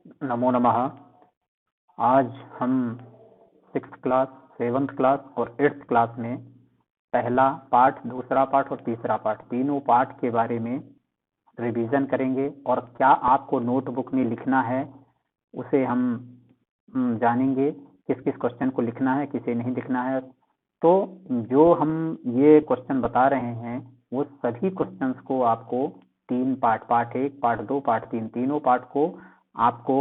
नमो नमः। आज हम 6th क्लास, 7th क्लास और 8th क्लास में पहला पाठ, दूसरा पाठ और तीसरा पाठ, तीनों पाठ के बारे में रिवीजन करेंगे और क्या आपको नोटबुक में लिखना है उसे हम जानेंगे। किस किस क्वेश्चन को लिखना है, किसे नहीं लिखना है। तो जो हम ये क्वेश्चन बता रहे हैं वो सभी क्वेश्चंस को आपको तीन पार्ट, पार्ट 1, पार्ट 2, पार्ट 3, तीनों पार्ट को आपको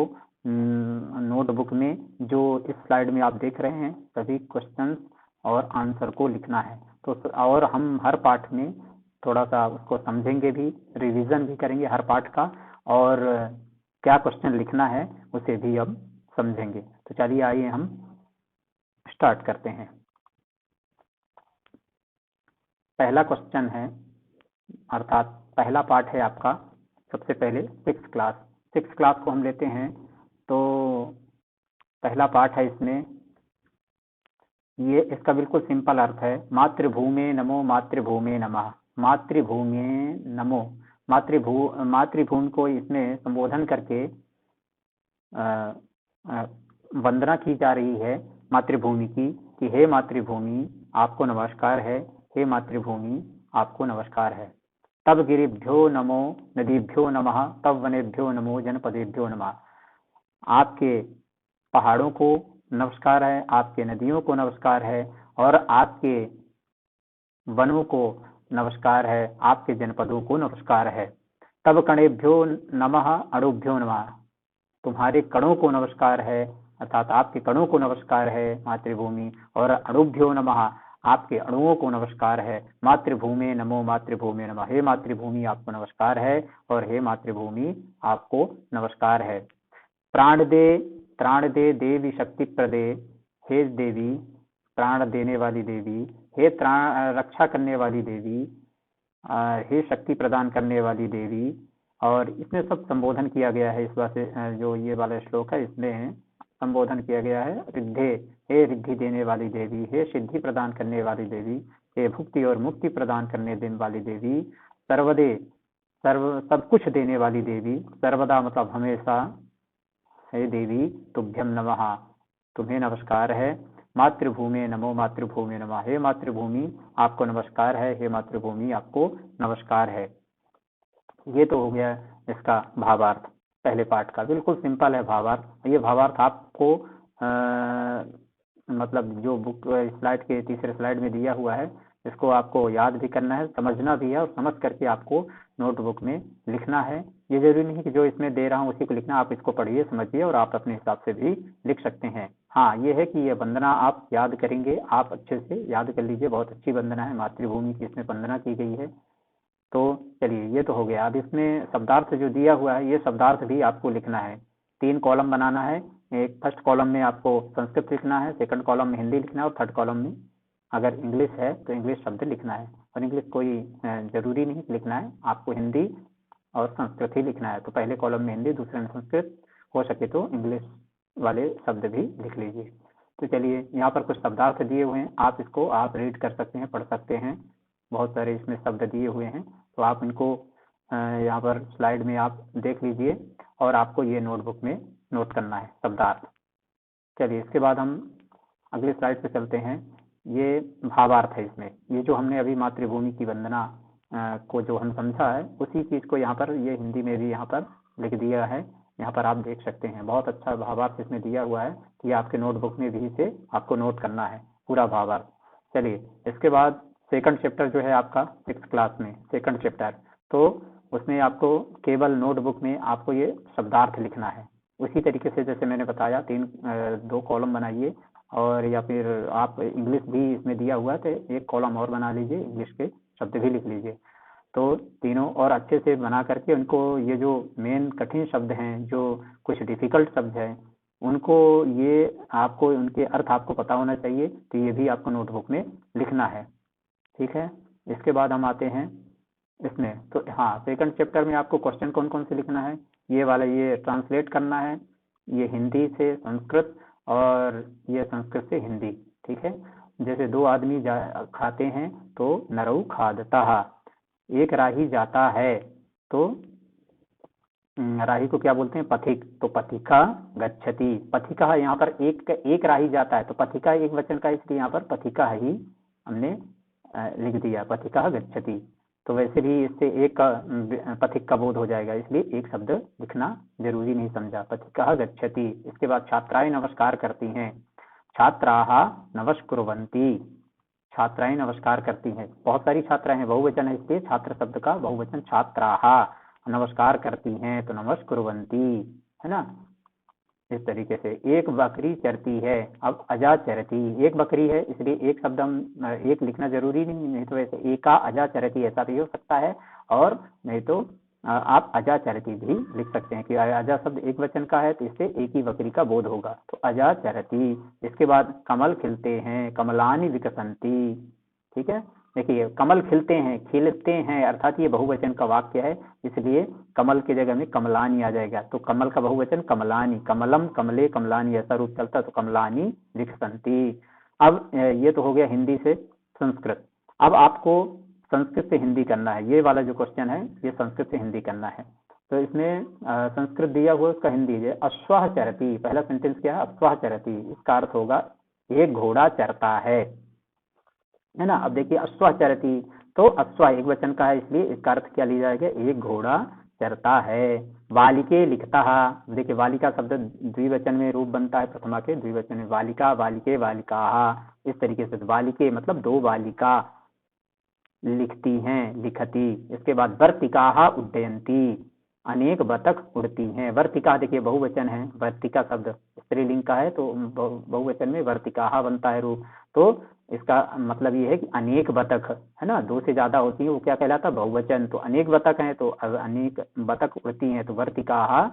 नोटबुक में जो इस स्लाइड में आप देख रहे हैं सभी क्वेश्चंस और आंसर को लिखना है। तो और हम हर पार्ट में थोड़ा सा उसको समझेंगे भी, रिवीजन भी करेंगे हर पार्ट का, और क्या क्वेश्चन लिखना है उसे भी हम समझेंगे। तो चलिए आइए हम स्टार्ट करते हैं। पहला क्वेश्चन है, अर्थात पहला पार्ट है आपका। सबसे पहले 6th क्लास को हम लेते हैं। तो पहला पार्ट है इसमें, ये इसका बिल्कुल सिंपल अर्थ है, मातृभूमे नमो मातृभूमे नमः। मातृभूमे नमो, मातृभूमि को इसमें संबोधन करके वंदना की जा रही है मातृभूमि की, कि हे मातृभूमि आपको नमस्कार है, हे मातृभूमि आपको नमस्कार है। तब गिरिभ्यो नमो नदीभ्यो नमः, तब वनेभ्यो नमो जनपदेभ्यो नमः। आपके पहाड़ों को नमस्कार है, आपके नदियों को नमस्कार है, और आपके वनों को नमस्कार है, आपके जनपदों को नमस्कार है। तब कणेभ्यो नमः अणुभ्यो नमः, तुम्हारे कणों को नमस्कार है, अर्थात आपके कणों को नमस्कार है मातृभूमि, और अणुभ्यो नमः आपके अणुओं को नमस्कार है। मातृभूमि नमो मातृभूमि नमः, हे मातृभूमि आपको नमस्कार है, और हे मातृभूमि आपको नमस्कार है। प्राण दे देवी शक्ति प्रदे, हे देवी प्राण देने वाली देवी, हे रक्षा करने वाली देवी, हे शक्ति प्रदान करने वाली देवी। और इसमें सब संबोधन किया गया है। इस बात से जो ये वाला श्लोक है इसमें संबोधन किया गया है। रिद्धे, हे रिद्धि देने वाली देवी, हे सिद्धि प्रदान करने वाली देवी, हे भुक्ति और मुक्ति प्रदान करने देने वाली देवी, सर्वदे सब कुछ देने वाली देवी, सर्वदा मतलब हमेशा, हे देवी तुभ्यम नमः तुम्हें नमस्कार है। मातृभूमि नमो मातृभूमि नमः, हे मातृभूमि आपको नमस्कार है, हे मातृभूमि आपको नमस्कार है। ये तो हो गया इसका भावार्थ। पहले पार्ट का बिल्कुल सिंपल है भावार्थ। ये भावार्थ आपको मतलब जो बुक स्लाइड के तीसरे स्लाइड में दिया हुआ है इसको आपको याद भी करना है, समझना भी है, और समझ करके आपको नोटबुक में लिखना है। ये जरूरी नहीं कि जो इसमें दे रहा हूँ उसी को लिखना, आप इसको पढ़िए, समझिए और आप अपने हिसाब से भी लिख सकते हैं। हाँ, ये है कि ये वंदना आप याद करेंगे, आप अच्छे से याद कर लीजिए। बहुत अच्छी वंदना है, मातृभूमि की इसमें वंदना की गई है। तो चलिए ये तो हो गया। अब इसमें शब्दार्थ जो दिया हुआ है ये शब्दार्थ भी आपको लिखना है। 3 कॉलम बनाना है। एक फर्स्ट कॉलम में आपको संस्कृत लिखना है, सेकंड कॉलम में हिंदी लिखना है, और थर्ड कॉलम में अगर इंग्लिश है तो इंग्लिश शब्द लिखना है। और इंग्लिश कोई जरूरी नहीं लिखना है, आपको हिंदी और संस्कृत ही लिखना है। तो पहले कॉलम में हिंदी, दूसरे में संस्कृत, हो सके तो इंग्लिश वाले शब्द भी लिख लीजिए। तो चलिए यहाँ पर कुछ शब्दार्थ दिए हुए हैं, आप इसको आप रीड कर सकते हैं, पढ़ सकते हैं। बहुत सारे इसमें शब्द दिए हुए हैं, तो आप इनको यहाँ पर स्लाइड में आप देख लीजिए और आपको ये नोटबुक में नोट करना है शब्दार्थ। चलिए इसके बाद हम अगले स्लाइड पे चलते हैं। ये भावार्थ है इसमें। ये जो हमने अभी मातृभूमि की वंदना को जो हम समझा है उसी चीज को यहाँ पर ये हिंदी में भी यहाँ पर लिख दिया है। यहाँ पर आप देख सकते हैं, बहुत अच्छा भावार्थ इसमें दिया हुआ है कि आपके नोटबुक में भी इसे आपको नोट करना है पूरा भावार्थ। चलिए इसके बाद सेकंड चैप्टर जो है आपका 6th क्लास में सेकंड चैप्टर, तो उसमें आपको केवल नोटबुक में आपको ये शब्दार्थ लिखना है। उसी तरीके से जैसे मैंने बताया 2 कॉलम बनाइए, और या फिर आप इंग्लिश भी इसमें दिया हुआ है तो एक कॉलम और बना लीजिए, इंग्लिश के शब्द भी लिख लीजिए। तो तीनों और अच्छे से बना करके उनको, ये जो मेन कठिन शब्द हैं, जो कुछ डिफिकल्ट शब्द हैं, उनको ये आपको उनके अर्थ आपको पता होना चाहिए, तो ये भी आपको नोटबुक में लिखना है। ठीक है, इसके बाद हम आते हैं इसमें। तो हाँ, सेकंड चैप्टर में आपको क्वेश्चन कौन कौन से लिखना है, ये वाला ये ट्रांसलेट करना है, ये हिंदी से संस्कृत और ये संस्कृत से हिंदी। ठीक है, जैसे 2 आदमी खाते हैं तो नरऊ खादता, एक राही जाता है तो राही को क्या बोलते हैं? पथिक। तो पथिका गच्छति, पथिका यहाँ पर एक राही जाता है, तो पथिका एक वचन का, इसलिए यहाँ पर पथिका ही हमने लिख दिया, पथिका गच्छति। तो वैसे भी इससे एक पथिक का बोध हो जाएगा, इसलिए एक शब्द लिखना जरूरी नहीं समझा, पथिका गच्छति। इसके बाद छात्राएं नमस्कार करती हैं, छात्राः नमस्कुर्वन्ति, छात्राएं नमस्कार करती हैं। बहुत सारी छात्राएं हैं, बहुवचन है, इसलिए छात्र शब्द का बहुवचन छात्राः, नमस्कार करती हैं तो नमस्कुर्वन्ति, है ना। इस तरीके से एक बकरी चरती है, अब अजा चरती, एक बकरी है इसलिए एक शब्द हम एक लिखना जरूरी नहीं तो वैसे एका अजा चरती ऐसा भी हो सकता है, और नहीं तो आप अजा चरती भी लिख सकते हैं कि अजा शब्द एक वचन का है तो इससे एक ही बकरी का बोध होगा, तो अजा चरती। इसके बाद कमल खिलते हैं, कमलानि विकसंती, ठीक है। देखिए कमल खिलते हैं अर्थात ये बहुवचन का वाक्य है, इसलिए कमल की जगह में कमलानी आ जाएगा, तो कमल का बहुवचन कमलानी, कमलम कमले कमलानी ऐसा रूप चलता, तो कमलानी विकसंती। अब ये तो हो गया हिंदी से संस्कृत। अब आपको संस्कृत से हिंदी करना है, ये वाला जो क्वेश्चन है ये संस्कृत से हिंदी करना है। तो इसमें संस्कृत दिया हुआ उसका हिंदी है, अश्वः चरती, पहला सेंटेंस क्या है? अश्वः चरती, इसका अर्थ होगा एक घोड़ा चरता है ना। अब देखिए अश्वः चरती, तो अश्व एक वचन का है इसलिए इसका अर्थ क्या लिया जाएगा? एक घोड़ा चरता है। बालिके लिखता, देखिए बालिका शब्द द्विवचन में रूप बनता है, प्रथमा के द्विवचन में, बालिका बालिके बालिका, इस तरीके से बालिके मतलब दो बालिका लिखती हैं, लिखती। इसके बाद वर्तिका उड्डयंती, अनेक बतख उड़ती हैं। वर्तिका देखिए बहुवचन है, वर्तिका शब्द स्त्रीलिंग का है तो बहुवचन में वर्तिका बनता है रूप, तो इसका मतलब ये है कि अनेक बतख, है ना, दो से ज्यादा होती है वो क्या कहलाता है? बहुवचन। तो अनेक बतख हैं तो अनेक बतख उड़ती हैं, तो वर्तिका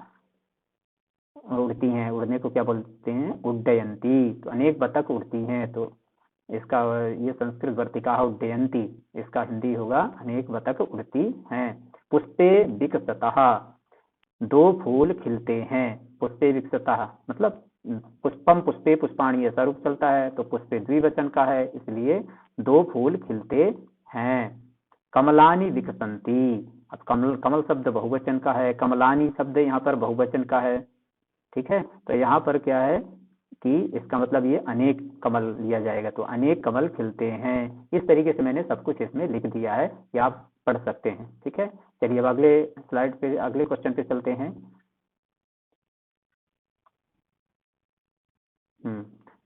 उड़ती हैं, उड़ने को क्या बोलते हैं? उड्डयंती, तो अनेक बतख उड़ती हैं, तो इसका ये संस्कृत वर्तिका उड्डयंती, इसका हिंदी होगा अनेक बतख उड़ती हैं। पुष्पे विकसतः, दो फूल खिलते हैं, पुष्पे विकसतः मतलब पुष्पम पुष्पे पुष्पाणी ऐसा रूप चलता है, तो पुष्पे द्विवचन का है इसलिए दो फूल खिलते हैं। कमलानी विकसंती, अब कमल शब्द बहुवचन का है, कमलानी शब्द यहाँ पर बहुवचन का है, ठीक है। तो यहाँ पर क्या है कि इसका मतलब ये अनेक कमल लिया जाएगा, तो अनेक कमल खिलते हैं। इस तरीके से मैंने सब कुछ इसमें लिख दिया है कि आप पढ़ सकते हैं, ठीक है। चलिए अब अगले स्लाइड पे, अगले क्वेश्चन पे चलते हैं।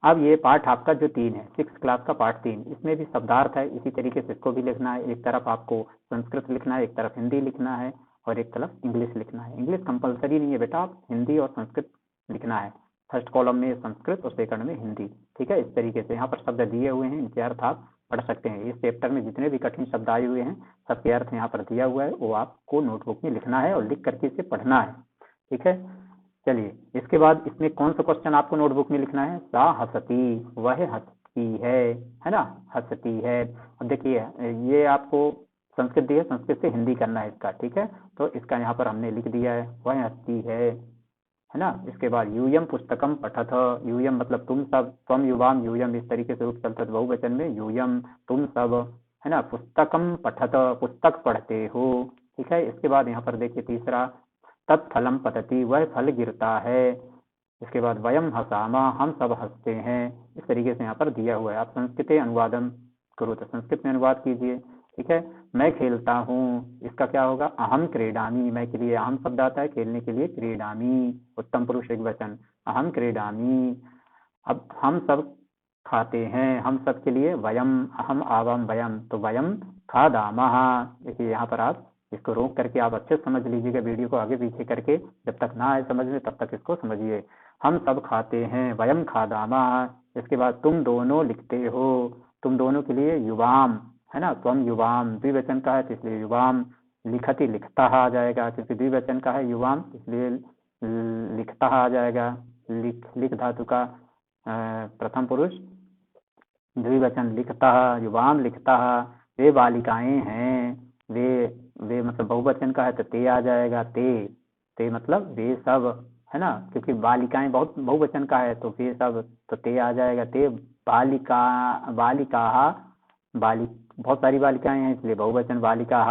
अब ये पार्ट आपका जो 3 है, 6 क्लास का पार्ट 3, इसमें भी शब्दार्थ है, इसी तरीके से इसको भी लिखना है। एक तरफ आपको संस्कृत लिखना है, एक तरफ हिंदी लिखना है, और एक तरफ इंग्लिश लिखना है। इंग्लिश कंपलसरी नहीं है बेटा, आप हिंदी और संस्कृत लिखना है, फर्स्ट कॉलम में संस्कृत और सेकंड में हिंदी, ठीक है। इस तरीके से यहाँ पर शब्द दिए हुए हैं, इनके अर्थ आप पढ़ सकते हैं। इस चैप्टर में जितने भी कठिन शब्द आए हुए हैं सबके अर्थ यहाँ पर दिया हुआ है, वो आपको नोटबुक में लिखना है और लिख करके इसे पढ़ना है, ठीक है। चलिए इसके बाद इसमें कौन सा क्वेश्चन आपको नोटबुक में लिखना है? सा हसती, वह हंसती है ना, हंसती है। अब देखिए ये आपको संस्कृत दी है, संस्कृत से हिंदी करना है इसका, ठीक है। तो इसका यहाँ पर हमने लिख दिया है, वह हंसती है ना। इसके बाद यूयम पुस्तकम पठत, यूयम मतलब तुम सब, त्वम युवाम यूयम, इस तरीके से रूप चलता है बहुवचन में, यूयम तुम सब, है ना। पुस्तकम पठत, पुस्तक पढ़ते हो, ठीक है। इसके बाद यहाँ पर देखिए तीसरा, तत्फलम पतति, वह फल गिरता है। इसके बाद वयम हसामा, हम सब हंसते हैं। इस तरीके से यहाँ पर दिया हुआ है। आप संस्कृत अनुवादम करो तो संस्कृत में अनुवाद कीजिए, ठीक है। मैं खेलता हूँ, इसका क्या होगा? अहम क्रीडामी, मैं के लिए अहम शब्द आता है, खेलने के लिए क्रीडामी, उत्तम पुरुष एक वचन, अहम क्रीडामी। अब हम सब खाते हैं, हम सब के लिए वयम, अहम आवाम वयम, तो वयम खादामः। देखिए यहाँ पर आप इसको रोक करके आप अच्छे से समझ लीजिएगा, वीडियो को आगे पीछे करके, जब तक ना आए समझ में तब तक इसको समझिए। हम सब खाते हैं, वयम खादामः। इसके बाद तुम दोनों लिखते हो, तुम दोनों के लिए युवाम, है ना, त्वम युवाम द्विवचन का है तो इसलिए युवाम, लिखति लिखता आ जाएगा क्योंकि द्विवचन का है युवाम, इसलिए लिखता आ जाएगा। लिख धातु का प्रथम पुरुष द्विवचन, लिखता, युवाम लिखता। वे बालिकाएं हैं, वे मतलब बहुवचन का है तो ते आ जाएगा, ते मतलब वे सब, है ना, क्योंकि बालिकाएं बहुत बहुवचन का है तो वे सब, तो ते आ जाएगा। ते बालिका, बालिका बहुत सारी बालिकाएं हैं इसलिए बहुवचन, बालिका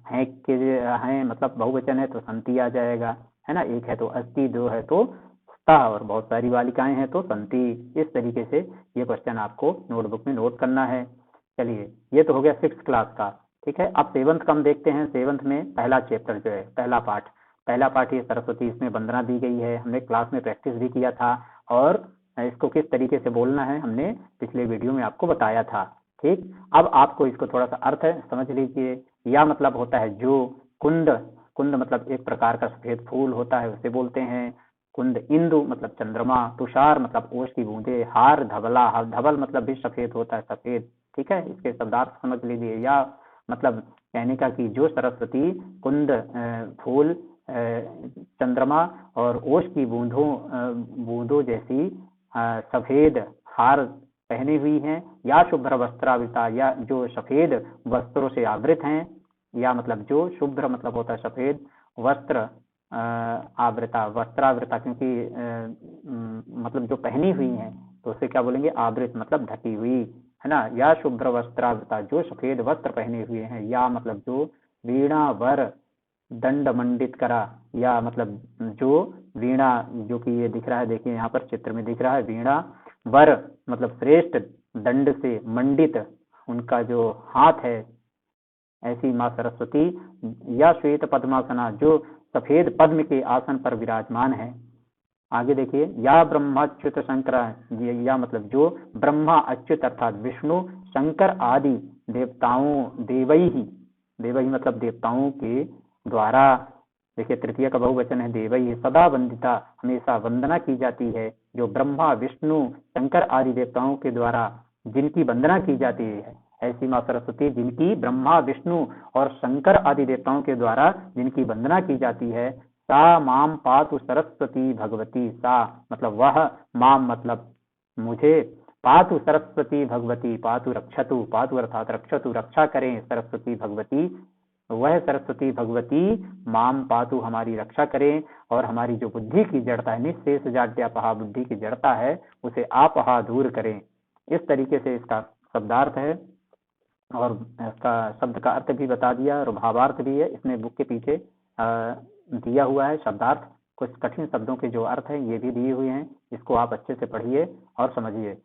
हैं के हैं मतलब बहुवचन है तो संति आ जाएगा, है ना, एक है तो अस्ति, दो है तो स्तः, और बहुत सारी बालिकाएं हैं तो संति। इस तरीके से ये क्वेश्चन आपको नोटबुक में नोट करना है। चलिए, ये तो हो गया 6th क्लास का। ठीक है, अब 7th का हम देखते हैं। 7th में पहला चैप्टर जो है, पहला पाठ ये सरस्वती, इसमें वंदना दी गई है। हमने क्लास में प्रैक्टिस भी किया था, और इसको किस तरीके से बोलना है हमने पिछले वीडियो में आपको बताया था। ठीक, अब आपको इसको थोड़ा सा अर्थ समझ लीजिए। या मतलब होता है जो, कुंद, कुंद मतलब एक प्रकार का सफेद फूल होता है, उसे बोलते हैं कुंद। इंदु मतलब चंद्रमा, तुषार मतलब ओस की बूंदे, हार, धवला, धवल मतलब भी सफेद होता है, सफेद। ठीक है, इसके शब्दार्थ समझ लीजिए। या मतलब कहने का कि जो सरस्वती कुंद, फूल, चंद्रमा और ओस की बूंदों जैसी सफेद हार पहनी हुई हैं, या शुभ्र वस्त्रावृता, या जो सफेद वस्त्रों से आवृत हैं, या मतलब जो शुभ्र मतलब होता है सफेद, वस्त्र आवृता, वस्त्रावृता, क्योंकि मतलब जो पहनी हुई हैं तो उसे क्या बोलेंगे, आवृत मतलब ढकी हुई, है ना। या शुभ्र वस्त्रावृता, जो सफेद वस्त्र पहने हुए हैं। या मतलब जो वीणा वर दंड मंडित करा, या मतलब जो वीणा, जो कि ये दिख रहा है, देखिए यहाँ पर चित्र में दिख रहा है, वीणा वर मतलब श्रेष्ठ दंड से मंडित, उनका जो हाथ है, ऐसी माँ सरस्वती। या श्वेत पद्मासना, जो सफेद पद्म के आसन पर विराजमान है। आगे देखिए, या ब्रह्माच्युत शंकर, या मतलब जो ब्रह्मा, अच्युत अर्थात विष्णु, शंकर आदि देवताओं, देवई मतलब देवताओं के द्वारा, देखिए तृतीय का बहुवचन है देवई, सदा वंदिता, हमेशा वंदना की जाती है। जो ब्रह्मा, विष्णु, शंकर आदि देवताओं के द्वारा जिनकी वंदना की जाती है, ऐसी माँ सरस्वती जिनकी ब्रह्मा, विष्णु और शंकर आदि देवताओं के द्वारा जिनकी वंदना की जाती है। सा माम पातु सरस्वती भगवती, सा मतलब वह, माम मतलब मुझे, पातु सरस्वती भगवती, पातु रक्षतु, पातु अर्थात रक्षतु रक्षा करें, सरस्वती भगवती, वह सरस्वती भगवती, माम पातु हमारी रक्षा करें, और हमारी जो बुद्धि की जड़ता है, निःशेष जाड्यापहा, बुद्धि की जड़ता है, उसे आपहा दूर करें। इस तरीके से इसका शब्दार्थ है, और इसका शब्द का अर्थ भी बता दिया, और भावार्थ भी है इसमें बुक के पीछे दिया हुआ है शब्दार्थ। कुछ कठिन शब्दों के जो अर्थ है ये भी दिए हुए हैं, इसको आप अच्छे से पढ़िए और समझिए।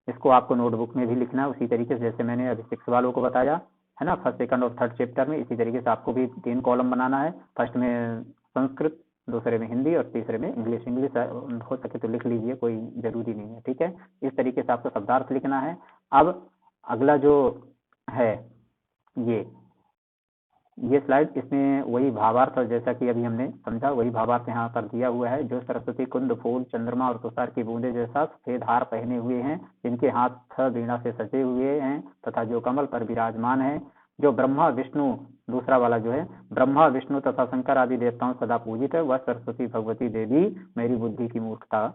इसको आपको नोटबुक में भी लिखना है उसी तरीके से जैसे मैंने अभी 6 वालों को बताया है ना, 1st, 2nd और 3rd चैप्टर में। इसी तरीके से आपको भी 3 कॉलम बनाना है, फर्स्ट में संस्कृत, दूसरे में हिंदी और तीसरे में इंग्लिश। इंग्लिश हो सके तो लिख लीजिए, कोई जरूरी नहीं है। ठीक है, इस तरीके से आपको शब्दार्थ लिखना है। अब अगला जो है ये स्लाइड, इसमें वही भावार्थ, और जैसा कि अभी हमने समझा वही भावार्थ यहाँ पर दिया हुआ है। जो सरस्वती कुंद, फूल, चंद्रमा और तुषार की बूंदे जैसा सफेद हार पहने हुए हैं, जिनके हाथ वीणा से सजे हुए हैं तथा जो कमल पर विराजमान है, जो ब्रह्मा विष्णु, दूसरा वाला जो है, ब्रह्मा विष्णु तथा शंकर आदि देवताओं सदा पूजित है, वह सरस्वती भगवती देवी मेरी बुद्धि की मूर्खता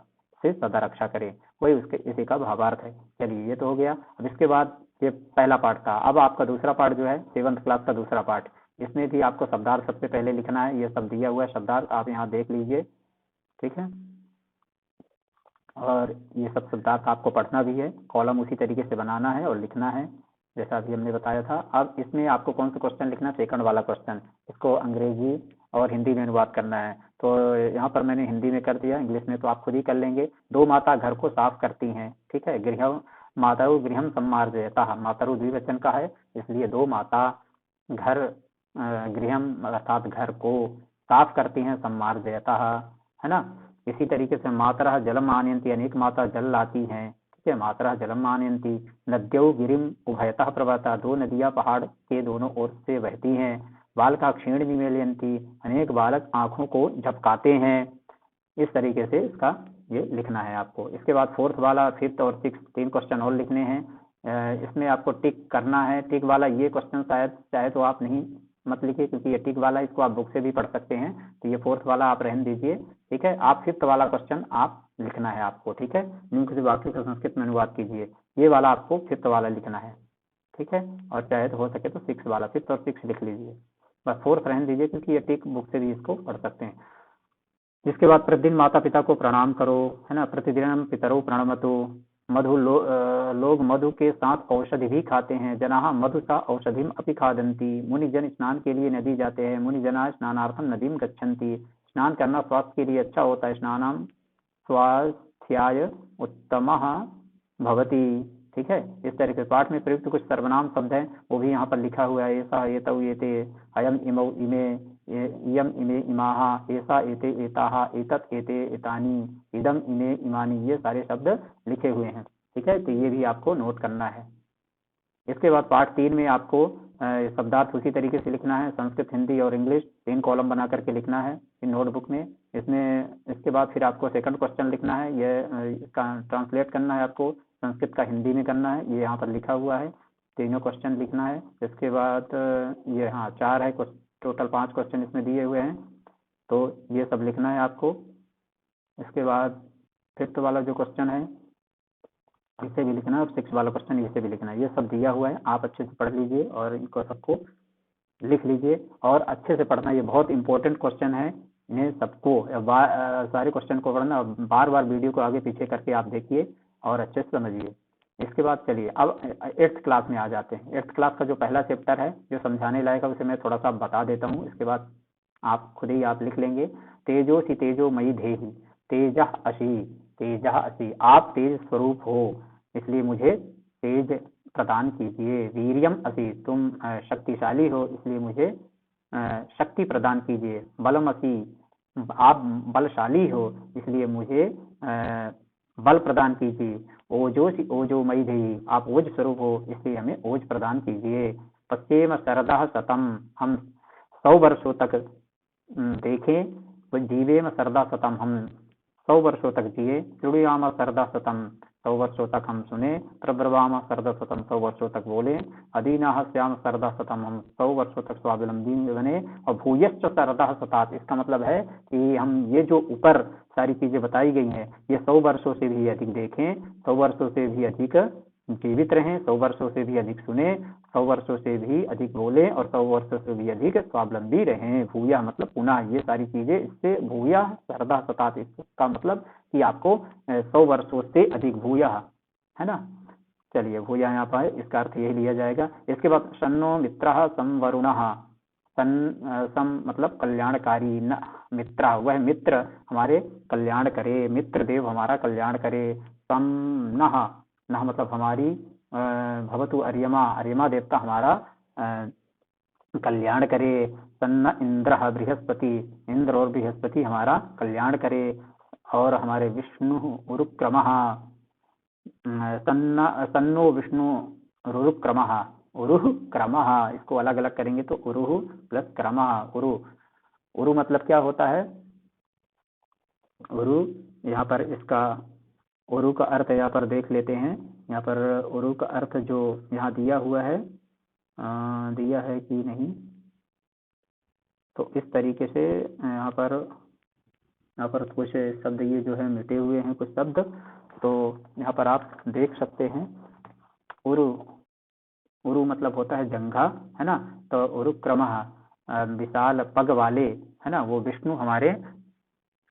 से सदा रक्षा करे, वही उसके इसी का भावार्थ है। चलिए, ये तो हो गया। अब इसके बाद ये पहला पार्ट था। अब आपका दूसरा पार्ट जो है 7th क्लास का दूसरा पार्ट, इसमें भी आपको शब्दार्थ सबसे पहले लिखना है। ये सब दिया हुआ है शब्दार्थ, आप यहाँ देख लीजिए। ठीक है, और ये सब शब्दार्थ आपको पढ़ना भी है, कॉलम उसी तरीके से बनाना है और लिखना है जैसा अभी हमने बताया था। अब इसमें आपको कौन सा क्वेश्चन लिखना है, 2nd वाला क्वेश्चन, इसको अंग्रेजी और हिंदी में अनुवाद करना है। तो यहाँ पर मैंने हिंदी में कर दिया, इंग्लिश में तो आप खुद ही कर लेंगे। 2 माता घर को साफ करती हैं। ठीक है, गृह माताओं गृहम सम्मार्जयतः, माताओं द्विवचन का है, इसलिए 2 माता घर, गृहम अर्थात घर को साफ करती हैं, सम्मार्जयतः, है ना। इसी तरीके से मातरः जलम आनयन्ति, अनेक माता जल लाती हैं। ठीक है, मातरः जलम आनयन्ति, नद्यौ गिरिम उभयतः प्रवहता, 2 नदियां पहाड़ के दोनों ओर से बहती हैं। बालका क्षीण निमीलयन्ति, अनेक बालक आंखों को झपकाते हैं। इस तरीके से इसका ये लिखना है आपको। इसके बाद 4th वाला, 5th और 6th 3 क्वेश्चन और लिखने हैं। इसमें आपको टिक करना है। टिक वाला ये क्वेश्चन शायद चाहे तो आप नहीं मत लिखिए, क्योंकि ये टिक वाला इसको आप बुक से भी पढ़ सकते हैं, तो ये 4th वाला आप रहने दीजिए। ठीक है, आप 5th वाला क्वेश्चन आप लिखना है आपको। ठीक है, निम्न किसी वाक्य का संस्कृत में अनुवाद कीजिए, ये वाला आपको 5th वाला लिखना है। ठीक है, और चाहे तो हो सके तो 6 वाला, 5th और 6 लिख लीजिए, बस 4th रहने दीजिए, क्योंकि ये टिक बुक से भी इसको पढ़ सकते हैं। जिसके बाद प्रतिदिन माता पिता को प्रणाम करो, है ना, प्रतिदिन पितरो प्रणमतु, लोग मधु के साथ औषधि भी खाते हैं। जनाः मधु सा औषधिम अपि खादन्ति, मुनिजन स्नान के लिए नदी जाते हैं। मुनिजना स्नानार्थम नदीम गच्छन्ति, स्नान करना स्वास्थ्य के लिए अच्छा होता है, स्नानम स्वास्थ्याय उत्तमः भवति। ठीक है, इस तरह के पाठ में प्रयुक्त कुछ सर्वनाम शब्द हैं वो भी यहाँ पर लिखा हुआ है। ऐसा एतौ एते, अयम इमौ इमे, इयम इमे इमाः, ऐसा एते एताः, एतत् एते एतानि, इदम इमे इमानि, ये सारे शब्द लिखे हुए हैं। ठीक है, तो ये भी आपको नोट करना है। इसके बाद पार्ट 3 में आपको शब्दार्थ उसी तरीके से लिखना है, संस्कृत, हिंदी और इंग्लिश 3 कॉलम बना करके लिखना है इन नोटबुक में। इसके बाद फिर आपको सेकंड क्वेश्चन लिखना है, ये इसका ट्रांसलेट करना है आपको, संस्कृत का हिंदी में करना है, ये यहाँ पर लिखा हुआ है, तीनों क्वेश्चन लिखना है। इसके बाद ये 4 है, टोटल 5 क्वेश्चन इसमें दिए हुए हैं, तो ये सब लिखना है आपको। इसके बाद 5th वाला जो क्वेश्चन है इसे भी लिखना है, और 6 वाला क्वेश्चन इसे भी लिखना है। ये सब दिया हुआ है, आप अच्छे से पढ़ लीजिए और इनको सबको लिख लीजिए और अच्छे से पढ़ना। ये बहुत इंपॉर्टेंट क्वेश्चन है, इन्हें सबको सारे क्वेश्चन को पढ़ना, बार बार वीडियो को आगे पीछे करके आप देखिए और अच्छे से समझिए। इसके बाद चलिए अब 8th क्लास में आ जाते हैं। 8th क्लास का जो पहला चैप्टर है जो समझाने लायक है उसे मैं थोड़ा सा बता देता हूँ, इसके बाद आप खुद ही आप लिख लेंगे। तेजोसी तेजोमयी धेहि, तेजः असी, तेजः असी, आप तेज स्वरूप हो इसलिए मुझे तेज प्रदान कीजिए। वीर्यम असी, तुम शक्तिशाली हो इसलिए मुझे शक्ति प्रदान कीजिए। बलम असी, आप बलशाली हो इसलिए मुझे बल प्रदान कीजिए। ओजोसी ओजोमयी धेहि, आप ओज स्वरूप हो इसलिए हमें ओज प्रदान कीजिए। पश्चेम शरदः शतम, हम 100 वर्षों तक देखें। जीवेम शरदा शतम, हम 100 वर्षों तक जिए। शृणुयाम शरदा शतम, 100 वर्षों तक हम सुने। प्रब्रवाम शरदा शतम, 100 वर्षों तक बोले। अधीनाः स्याम शरदा शतम, हम 100 वर्षों तक स्वावलंबी बने। और भूयश्च शरदा शतात, इसका मतलब है कि हम ये जो ऊपर सारी चीजें बताई गई हैं ये 100 वर्षों से भी अधिक देखें, 100 वर्षों से भी अधिक जीवित रहें, 100 वर्षों से भी अधिक सुने, 100 वर्षों से भी अधिक बोले और 100 वर्षों से भी अधिक स्वावलंबी रहें। भूया मतलब पुनः, ये सारी चीजें इससे भूया शरदा शतात, इसका मतलब कि आपको 100 वर्षों से अधिक भूया, है ना। चलिए भूया यहाँ पर इसका अर्थ यही लिया जाएगा। इसके बाद शन्नो मित्रः संवरुणः, सम मतलब कल्याणकारी, न मित्र वह मित्र हमारे कल्याण करे, मित्र देव हमारा कल्याण करे। सम नः, नः मतलब हमारी, भवतु अर्यमा, अर्यमा देवता हमारा कल्याण करे। सन्न इंद्र बृहस्पति, इंद्र और बृहस्पति हमारा कल्याण करे। और हमारे विष्णु उरुक्रमः, सन्नो विष्णु रुरुक्रमः, उरुह क्रमः, इसको अलग अलग करेंगे तो उरुह प्लस क्रमः। उरु, उरु मतलब क्या होता है, उरु यहाँ पर इसका उरु का अर्थ यहाँ पर देख लेते हैं। यहाँ पर उरु का अर्थ जो यहाँ दिया हुआ है, दिया है कि नहीं, तो इस तरीके से यहाँ पर कुछ शब्द ये जो है मिटे हुए हैं कुछ शब्द, तो यहाँ पर आप देख सकते हैं। उरु, उरु मतलब होता है जंघा, है ना। तो उरुक्रमः विशाल पग वाले, है ना, वो विष्णु हमारे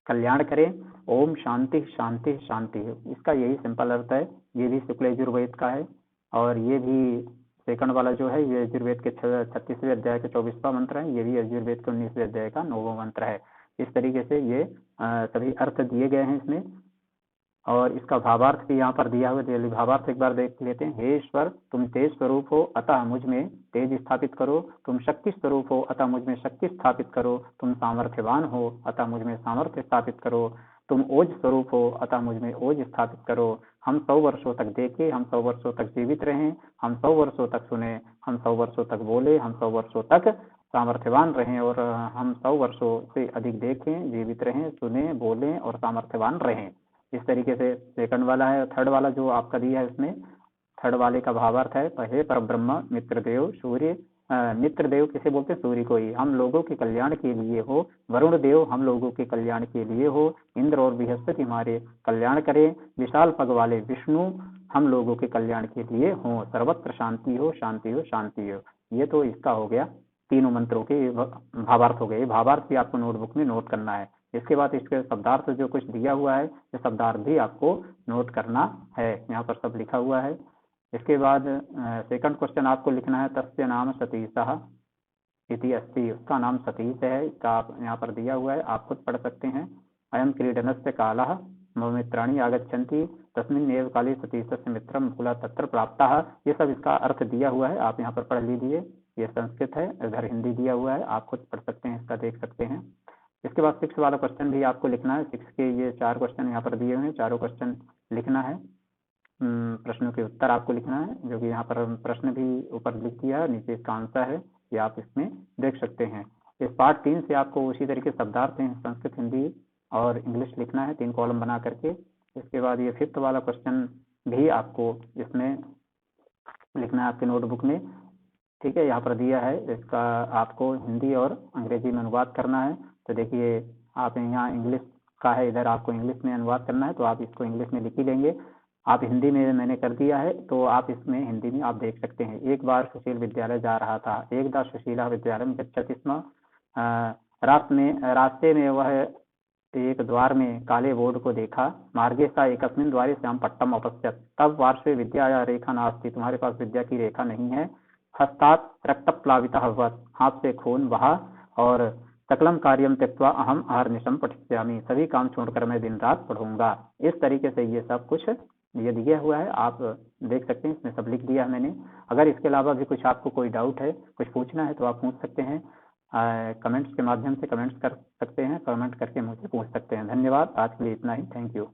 कल्याण करें। ओम शांति शांति शांति, इसका यही सिंपल अर्थ है। ये भी शुक्ल यजुर्वेद का है और ये भी सेकंड वाला जो है ये यजुर्वेद के 36वें अध्याय के 24वां मंत्र है, ये भी यजुर्वेद के 19वें अध्याय का 9वां मंत्र है। इस तरीके से ये सभी अर्थ दिए गए हैं इसमें और इसका भावार्थ भी यहाँ पर दिया हुआ है। भावार्थ एक बार देख लेते हैं। हे ईश्वर, तुम तेज स्वरूप हो अतः मुझ में तेज स्थापित करो। तुम शक्ति स्वरूप हो अतः मुझ में शक्ति स्थापित करो। तुम सामर्थ्यवान हो अतः मुझ में सामर्थ्य स्थापित करो। तुम ओज स्वरूप हो अतः मुझ में ओज स्थापित करो। हम 100 वर्षों तक देखें, हम 100 वर्षों तक जीवित रहें, हम 100 वर्षों तक सुने, हम 100 वर्षों तक बोले, हम 100 वर्षों तक सामर्थ्यवान रहें और हम 100 वर्षों से अधिक देखें, जीवित रहें, सुने, बोलें और सामर्थ्यवान रहें। इस तरीके से सेकंड वाला है। थर्ड वाला जो आपका दिया है उसमें थर्ड वाले का भावार्थ है, हे पर ब्रह्म मित्रदेव सूर्य, मित्रदेव किसे बोलते हैं, सूर्य को ही, हम लोगों के कल्याण के लिए हो। वरुण देव हम लोगों के कल्याण के लिए हो। इंद्र और बृहस्पति हमारे कल्याण करें। विशाल पग वाले विष्णु हम लोगों के कल्याण के लिए हो। सर्वत्र शांति हो शांति हो शांति हो। ये तो इसका हो गया, तीनों मंत्रों के भावार्थ हो गए। भावार्थ भी आपको नोटबुक में नोट करना है। इसके बाद इसके शब्दार्थ जो कुछ दिया हुआ है ये शब्दार्थ भी आपको नोट करना है, यहाँ पर सब लिखा हुआ है। इसके बाद सेकंड क्वेश्चन आपको लिखना है, तस्य नाम सतीशः, इति अस्ति, उसका नाम सतीश है, इसका आप यहाँ पर दिया हुआ है, आप खुद पढ़ सकते हैं। अयम क्रीडनस्य कालः मम मित्राणि आगच्छन्ति तस्मिन् एव काले सतीशस्य मित्रं मुकुलः तत्र प्राप्तः। ये सब इसका अर्थ दिया हुआ है, आप यहाँ पर पढ़ लीजिए। ये संस्कृत है, इधर हिंदी दिया हुआ है, आप खुद पढ़ सकते हैं, इसका देख सकते हैं। इसके बाद 6 वाला क्वेश्चन भी आपको लिखना है। 6 के ये 4 क्वेश्चन यहाँ पर दिए हुए हैं, चारों क्वेश्चन लिखना है। प्रश्नों के उत्तर आपको लिखना है, जो कि यहाँ पर प्रश्न भी ऊपर लिख दिया है, नीचे इसका आंसर है, ये आप इसमें देख सकते हैं। इस पार्ट 3 से आपको उसी तरीके शब्दार्थ हैं, संस्कृत, हिंदी और इंग्लिश लिखना है, 3 कॉलम बना करके। इसके बाद ये 5th वाला क्वेश्चन भी आपको इसमें लिखना है आपके नोटबुक में, ठीक है। यहाँ पर दिया है, इसका आपको हिंदी और अंग्रेजी में अनुवाद करना है। तो देखिए, आप यहाँ इंग्लिश का है, इधर आपको इंग्लिश में अनुवाद करना है, तो आप इसको इंग्लिश में लिख ही लेंगे। आप हिंदी में मैंने कर दिया है, तो आप इसमें हिंदी में आप देख सकते हैं। एक बार सुशील विद्यालय जा रहा था, एकदा सुशीला विद्यालयं गच्छति स्म। रास्ते में वह एक द्वार में काले बोर्ड को देखा, मार्गे सा एकस्मिन् द्वारे श्याम पट्टम अपश्यत्। तब पार्श्वे विद्या या रेखा नास्ति, तुम्हारे पास विद्या की रेखा नहीं है। हस्तात् रक्तप्लावितः अभवत्, हाथ से खून बहा। और सकलम कार्यम त्यक्त्वा अहम अहर्निशम पठिष्यामि, सभी काम छोड़कर मैं दिन रात पढ़ूंगा। इस तरीके से ये सब कुछ ये दिया हुआ है, आप देख सकते हैं, इसमें सब लिख दिया है मैंने। अगर इसके अलावा भी कुछ आपको कोई डाउट है, कुछ पूछना है, तो आप पूछ सकते हैं, कमेंट्स के माध्यम से कमेंट्स कर सकते हैं, कमेंट करके मुझसे पूछ सकते हैं। धन्यवाद, आज के लिए इतना ही, थैंक यू।